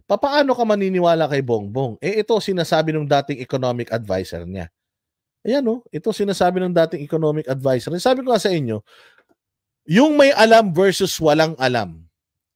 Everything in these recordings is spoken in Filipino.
Papaano ka maniniwala kay Bongbong? Eh ito sinasabi ng dating economic advisor niya. Ayan oh, ito sinasabi ng dating economic advisor. Sabi ko nga sa inyo, yung may alam versus walang alam.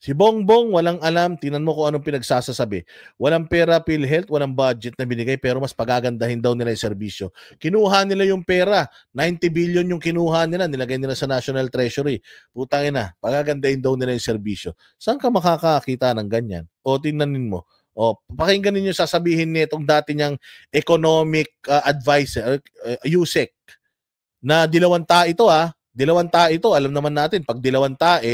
Si Bongbong, walang alam. Tinan mo kung anong pinagsasasabi. Walang pera, PhilHealth, walang budget na binigay, pero mas pagagandahin daw nila yung serbisyo. Kinuha nila yung pera. 90 billion yung kinuha nila. Nilagay nila sa National Treasury. Putangin na, pagagandahin daw nila yung serbisyo. Saan ka makakakita ng ganyan? O tingnanin mo. O, pakinggan ninyo sasabihin nitong dati niyang economic advisor, USEC, na dilawanta ito dilawanta ito. Alam naman natin, pag dilawanta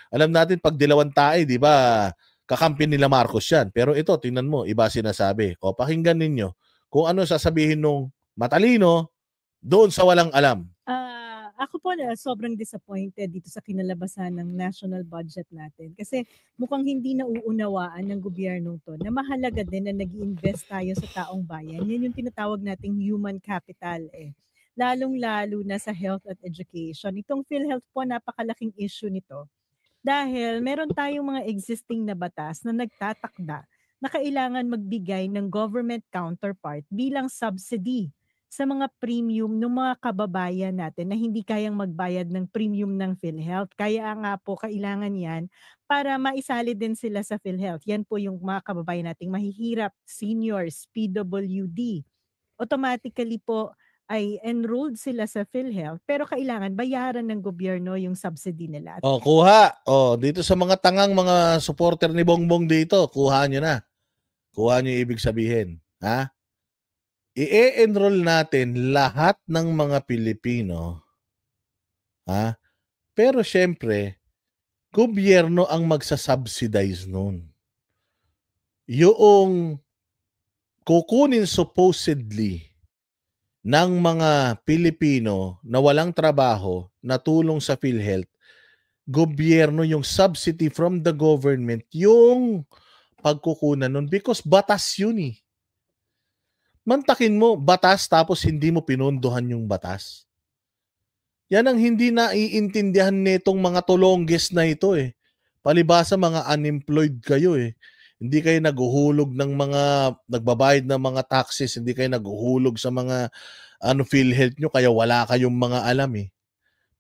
alam natin pag dilawang tae, di ba, kakampi nila Marcos yan. Pero ito, tingnan mo, iba sinasabi. O, pakinggan ninyo kung ano sasabihin nung matalino doon sa walang alam. Ako po sobrang disappointed dito sa kinalabasan ng national budget natin. Kasi mukhang hindi nauunawaan ng gobyernong to na mahalaga din na nag-iinvest tayo sa taong bayan. Yan yung tinatawag nating human capital Lalong-lalo na sa health at education. Itong PhilHealth po, napakalaking issue nito. Dahil meron tayong mga existing na batas na nagtatakda na kailangan magbigay ng government counterpart bilang subsidy sa mga premium ng mga kababayan natin na hindi kayang magbayad ng premium ng PhilHealth. Kaya nga po kailangan yan para maisali din sila sa PhilHealth. Yan po yung mga kababayan nating mahihirap, seniors, PWD. Automatically po ay enrolled sila sa PhilHealth pero kailangan bayaran ng gobyerno yung subsidy nila. O, kuha. O, dito sa mga tangang mga supporter ni Bongbong dito, kuha nyo na. Kuha nyo yung ibig sabihin. Ha? I-enroll natin lahat ng mga Pilipino. Ha? Pero syempre, gobyerno ang magsasubsidize nun. Yung kukunin supposedly ng mga Pilipino na walang trabaho na tulong sa PhilHealth, gobyerno yung subsidy from the government, yung pagkukunan nun because batas yun eh. Mantakin mo, batas tapos hindi mo pinondohan yung batas. Yan ang hindi naiintindihan nitong mga tulongges na ito eh. Palibasa mga unemployed kayo eh. Hindi kayo naghuhulog ng mga, nagbabayad ng mga taxes, hindi kayo naghuhulog sa mga PhilHealth nyo, kaya wala kayong mga alam eh.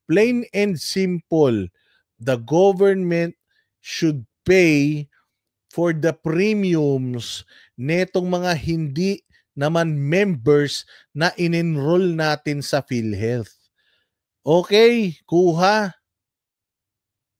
Plain and simple, the government should pay for the premiums netong mga hindi naman members na in-enroll natin sa PhilHealth. Okay, kuha.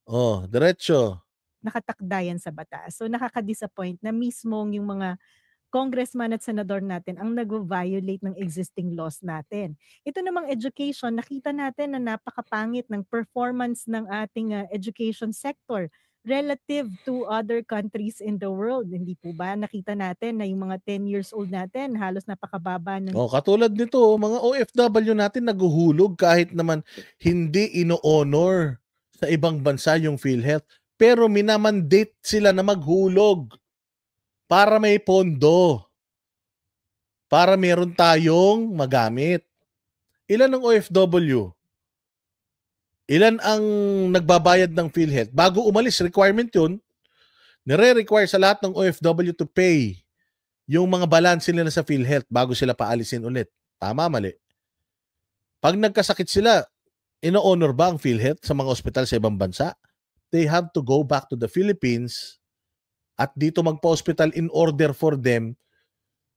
Oh, diretso. Nakatakda yan sa batas. So nakaka-disappoint na mismo yung mga congressman at senador natin ang nag-violate ng existing laws natin. Ito namang education, nakita natin na napakapangit ng performance ng ating education sector relative to other countries in the world. Hindi po ba nakita natin na yung mga 10 years old natin halos napakababa ng... Oh, katulad nito, mga OFW natin naguhulog kahit naman hindi ino-honor sa ibang bansa yung PhilHealth. Pero minamandate sila na maghulog para may pondo. Para meron tayong magamit. Ilan ang OFW? Ilan ang nagbabayad ng PhilHealth? Bago umalis, requirement yun. Nire-require sa lahat ng OFW to pay yung mga balance nila sa PhilHealth bago sila paalisin ulit. Tama, mali. Pag nagkasakit sila, ino-honor ba ang PhilHealth sa mga ospital sa ibang bansa? They have to go back to the Philippines at dito magpa-hospital in order for them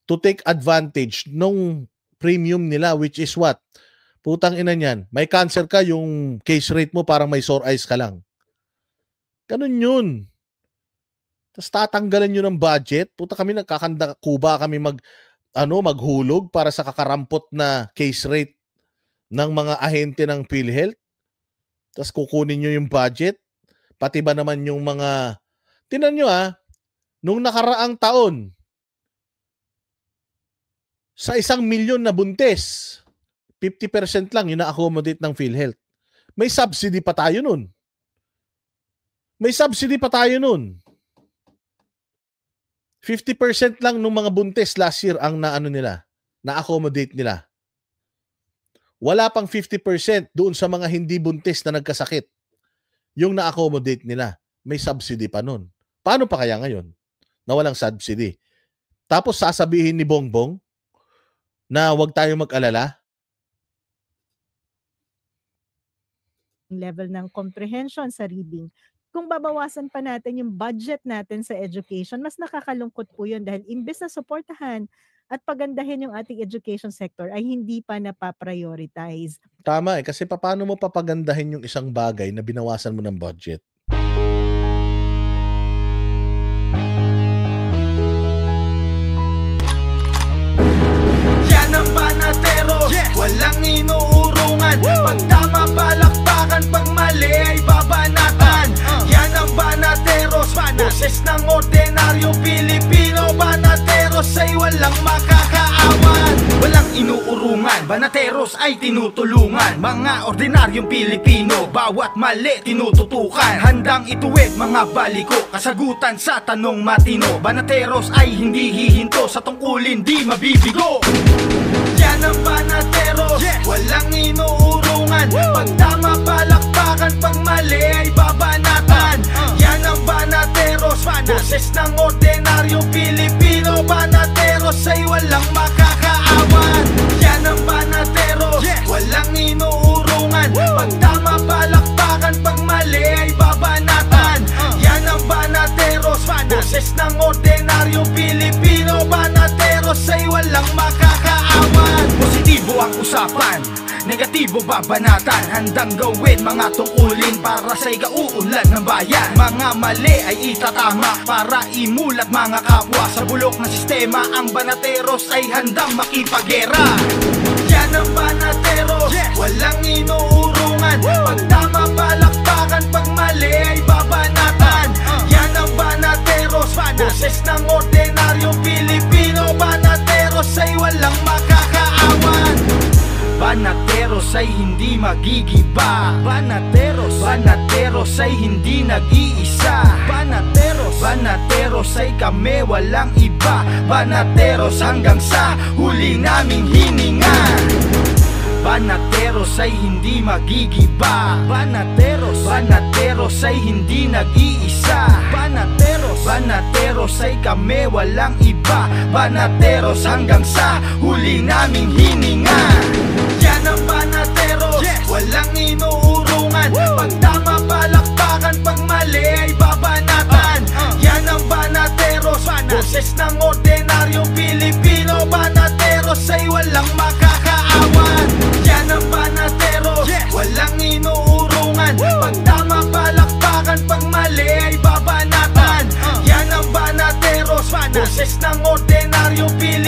to take advantage nung premium nila, which is what? Putang ina niyan, may cancer ka, yung case rate mo parang may sore eyes ka lang. Ganun yun. Tapos tatanggalan nyo ng budget. Puta kami, kuba kami maghulog para sa kakarampot na case rate ng mga ahente ng PhilHealth. Tapos kukunin nyo yung budget. Pati ba naman yung mga... Tinan nyo nung nakaraang taon, sa 1 milyon na buntis, 50% lang yung na-accommodate ng PhilHealth. May subsidy pa tayo nun. May subsidy pa tayo nun. 50% lang ng mga buntis last year ang na-accommodate nila. Wala pang 50% doon sa mga hindi buntis na nagkasakit. Yung na-accommodate nila, may subsidy pa nun. Paano pa kaya ngayon na walang subsidy? Tapos sasabihin ni Bongbong na huwag tayo mag-alala? Level ng comprehension sa reading. Kung babawasan pa natin yung budget natin sa education, mas nakakalungkot po yun dahil imbes na suportahan at pagandahin yung ating education sector ay hindi pa napaprioritize. Tama kasi paano mo papagandahin yung isang bagay na binawasan mo ng budget? Yan ang Banateros, walang inuurungan. Pag tama palakpakan, pag mali ay babanatan. Yan ang Banateros, boses ng ordinaryong Pilipino. Banateros ay walang makakaawan. Walang inuurungan, Banateros ay tinutulungan. Mga ordinaryong Pilipino, bawat mali tinututukan. Handang ituwid mga baliko, kasagutan sa tanong matino. Banateros ay hindi hihinto, sa tungkulin di mabibigo. Yan ang Banateros, walang inuurungan. Pag tama palakpakan, pag mali ay babanatan. Yan ang Banateros, boses ng ordinaryong Pilipino. Banateros ay walang makakaawan. Yan ang Banateros, walang inuurungan. Pag tama palakpakan, pag mali ay babanatan. Yan ang Banateros, boses ng ordinaryong Pilipino. Banateros ay walang makakaawan. Positibo ang usapan, negatibo babanatan. Handang gawin mga tungkulin para sa ikauunlad ng bayan. Mga mali ay itatama para imulat mga kapwa. Sa bulok na sistema ang Banateros ay handang makipagera. Yan ang Banateros, walang inuurungan. Pag tama palakpakan, pag mali ay babanatan. Yan ang Banateros, boses ng ordinaryong Pilipino. Banateros ay walang makakaawan. Banateros ay hindi magigiba. Banateros ay hindi nag-iisa. Banateros ay kami walang iba. Banateros hanggang sa huli naming hininga. Banateros ay hindi magigiba. Banateros ay hindi nag-iisa. Banateros ay kami walang iba. Banateros hanggang sa huli naming hininga. Yan ang Banateros, walang inuurungan. Pag tama palakpakan, pag mali ay babanatan. Yan ang Banateros, boses ng ordinaryong Pilipino. Banateros ay walang makakaawan. Yan ang Banateros, walang inuurungan. Pag tama palakpakan, pag mali ay babanatan. Yan ang Banateros, boses ng ordinaryong Pilipino.